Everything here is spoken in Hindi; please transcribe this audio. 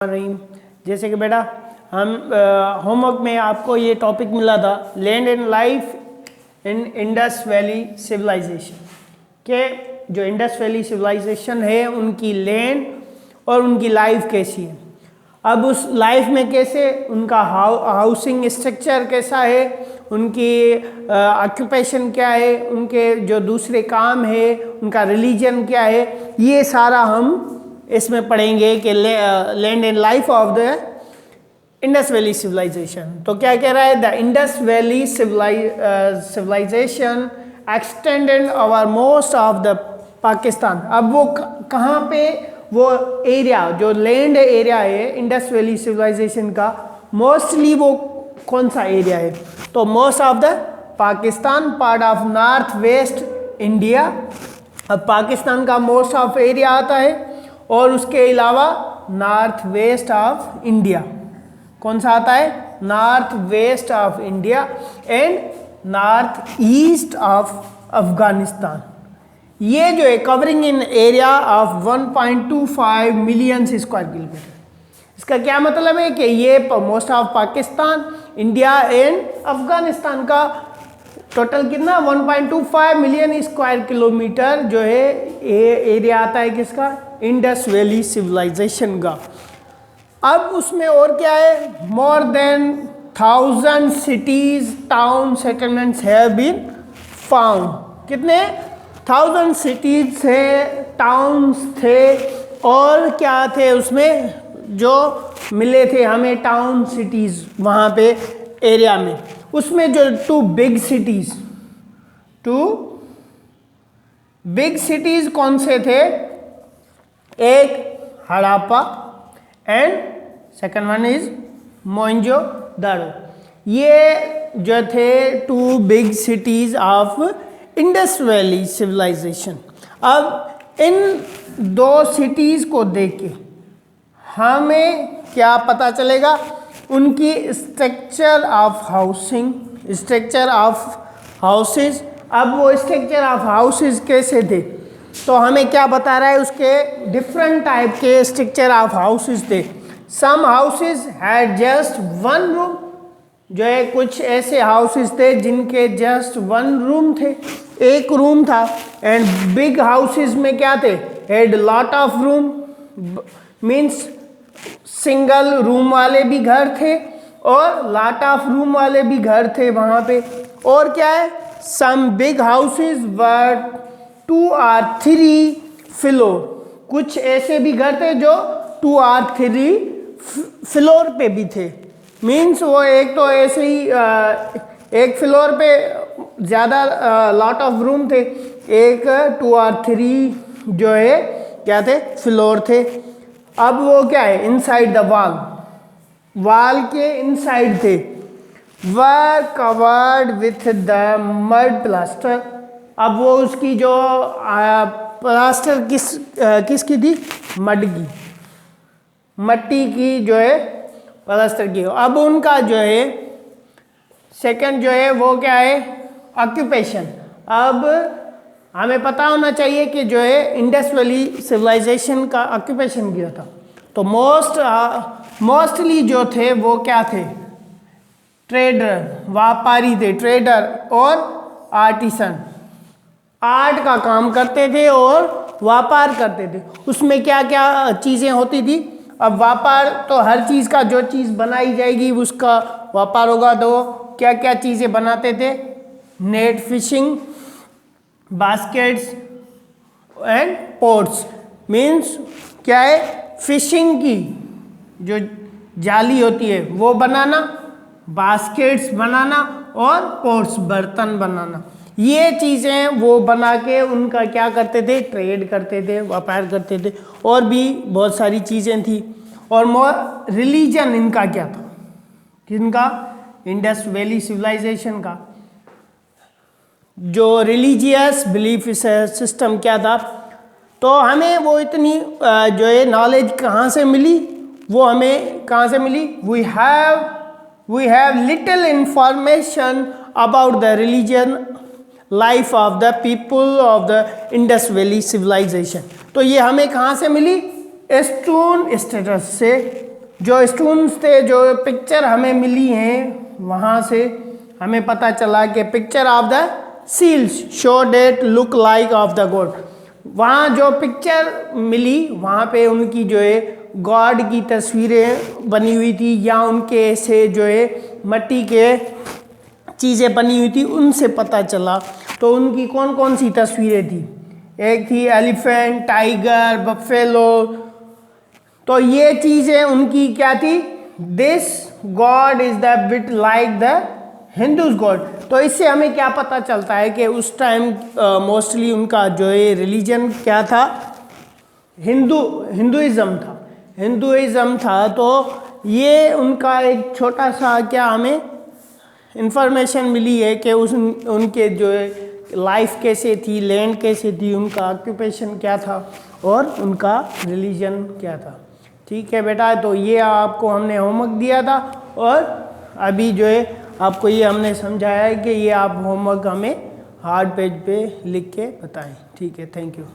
रहीम। जैसे कि बेटा हम होमवर्क में आपको ये टॉपिक मिला था land and life in Indus valley civilisation के जो इंडस वैली सिविलाइजेशन है उनकी लैंड और उनकी लाइफ कैसी है। अब उस लाइफ में कैसे उनका हाउसिंग स्ट्रक्चर कैसा है, उनकी ऑक्यूपेशन क्या है, उनके जो दूसरे काम है, उनका रिलीजन क्या है, ये सारा हम इसमें पढ़ेंगे कि land and life of the Indus valley civilisation. तो क्या कह रहा है, the Indus valley civilisation extended over most of the Pakistan. अब वो कहाँ पे वो एरिया जो लैंड एरिया है इंडस वैली सिविलाइजेशन का, मोस्टली वो कौन सा एरिया है, तो most of the Pakistan, part of north west India. अब पाकिस्तान का मोस्ट ऑफ एरिया आता है और उसके अलावा नॉर्थ वेस्ट ऑफ इंडिया कौन सा आता है, north west of India and north east of Afghanistan. ये जो है covering in area of 1.25 million square kilometre. इसका क्या मतलब है कि ये most of Pakistan, India and Afghanistan का टोटल कितना 1.25 मिलियन स्क्वायर किलोमीटर जो है ये एरिया आता है किसका, इंडस वैली सिविलाइजेशन का। अब उसमें और क्या है, more than 1000 cities town settlements have been found. कितने 1000 सिटीज थे, टाउन्स थे, और क्या थे उसमें जो मिले थे हमें टाउन सिटीज वहाँ पे एरिया में। उसमें जो टू बिग सिटीज कौन से थे, एक Harappa and second one is Mohenjodaro. ये जो थे two big cities of Indus valley civilisation. अब इन दो सिटीज को देख के हमें क्या पता चलेगा, उनकी structure of housing, structure of houses. अब वो स्ट्रक्चर ऑफ हाउसेस कैसे थे, तो हमें क्या बता रहा है, उसके डिफरेंट टाइप के स्ट्रक्चर ऑफ हाउसेस थे। Some houses had just one room, जो है कुछ ऐसे हाउसेस थे जिनके जस्ट वन रूम थे, एक रूम था। एंड बिग हाउसेस में क्या थे, had lot of room, means single room वाले भी घर थे और लॉट ऑफ रूम वाले भी घर थे वहाँ पे। और क्या है, some big houses were 2 or 3 floor, कुछ ऐसे भी घर थे जो 2 or 3 फ्लोर पे भी थे। मीन्स वो एक तो ऐसे ही एक फ्लोर पे ज़्यादा लॉट ऑफ रूम थे, एक 2 or 3 जो है क्या थे, फ्लोर थे। अब वो क्या है, इनसाइड द वॉल के इनसाइड थे, वर covered with the mud plaster. अब वो उसकी जो प्लास्टर किसकी थी, मड की, मट्टी की जो है प्लास्टर की। अब उनका जो है सेकंड जो है वो क्या है, ऑक्यूपेशन। अब हमें पता होना चाहिए कि जो है इंडस वैली सिविलाइजेशन का ऑक्यूपेशन क्या था, तो मोस्टली जो थे वो क्या थे, ट्रेडर, व्यापारी थे, ट्रेडर और आर्टिसन, आर्ट का काम करते थे और व्यापार करते थे। उसमें क्या क्या चीज़ें होती थी, अब व्यापार तो हर चीज़ का, जो चीज़ बनाई जाएगी उसका व्यापार होगा। तो क्या क्या चीज़ें बनाते थे, net fishing, baskets and pots. Means क्या है, फिशिंग की जो जाली होती है वो बनाना, बास्केट्स बनाना और पोट्स बर्तन बनाना, ये चीज़ें वो बना के उनका क्या करते थे, ट्रेड करते थे, व्यापार करते थे। और भी बहुत सारी चीज़ें थी। और मोर रिलीजन इनका क्या था, किनका, इंडस वैली सिविलाइजेशन का जो रिलीजियस बिलीफ सिस्टम क्या था। तो हमें वो इतनी जो है नॉलेज कहाँ से मिली, वो हमें कहाँ से मिली, we have little information about the religion life of the people of the Indus valley civilisation. तो ये हमें कहाँ से मिली, स्टोन स्टेटस से जो स्टोन्स थे, जो पिक्चर हमें मिली हैं, वहाँ से हमें पता चला कि picture of the seals show that look like of the god. वहाँ जो पिक्चर मिली वहाँ पे उनकी जो है गॉड की तस्वीरें बनी हुई थी, या उनके से जो है मिट्टी के चीज़ें बनी हुई थी, उनसे पता चला। तो उनकी कौन कौन सी तस्वीरें थी? एक थी एलिफेंट, टाइगर, बफेलो। तो ये चीज़ें उनकी क्या थी? This God is the bit like the Hindus God. तो इससे हमें क्या पता चलता है कि उस टाइम मोस्टली उनका जो है रिलीजन क्या था? हिंदुइज़्म था। हिंदुइज़्म था। तो ये उनका एक छोटा सा क्या हमें इंफॉर्मेशन मिली है कि उनके जो है लाइफ कैसे थी, लैंड कैसे थी, उनका ऑक्यूपेशन क्या था और उनका रिलीजन क्या था। ठीक है बेटा, तो ये आपको हमने होमवर्क दिया था और अभी जो है आपको ये हमने समझाया है कि ये आप होमवर्क हमें हार्ड पेज पे लिख के बताएं। ठीक है, थैंक यू।